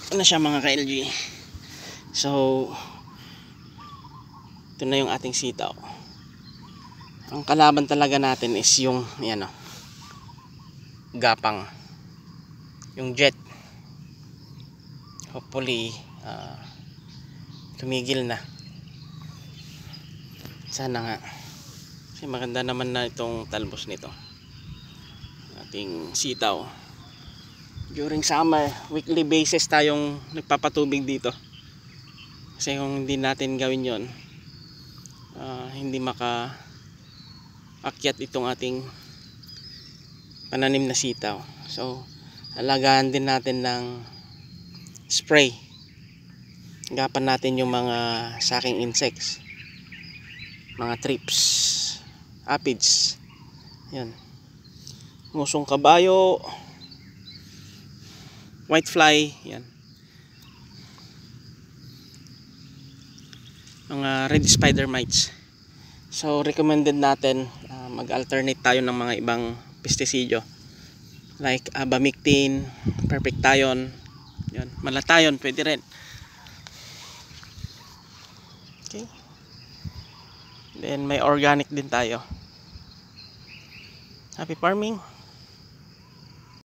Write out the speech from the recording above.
Ito na siya mga ka-LG. So ito na yung ating sitaw. Ang kalaban talaga natin is yung yan o, gapang, yung jet. Hopefully tumigil na. Sana nga, kasi maganda naman na itong talbos nito, ating sitaw. During summer, weekly basis tayong nagpapatubig dito, kasi kung hindi natin gawin yon, hindi makaakyat itong ating pananim na sitaw. So alagaan din natin ng spray, gapan natin yung mga sucking insects, mga trips, aphids, yan, musong kabayo, whitefly, yan, mga red spider mites. So recommended natin mag-alternate tayo ng mga ibang pestisidyo like abamectin, perfectation, yan, malathion pwede rin. Okay, then may organic din tayo. Happy farming.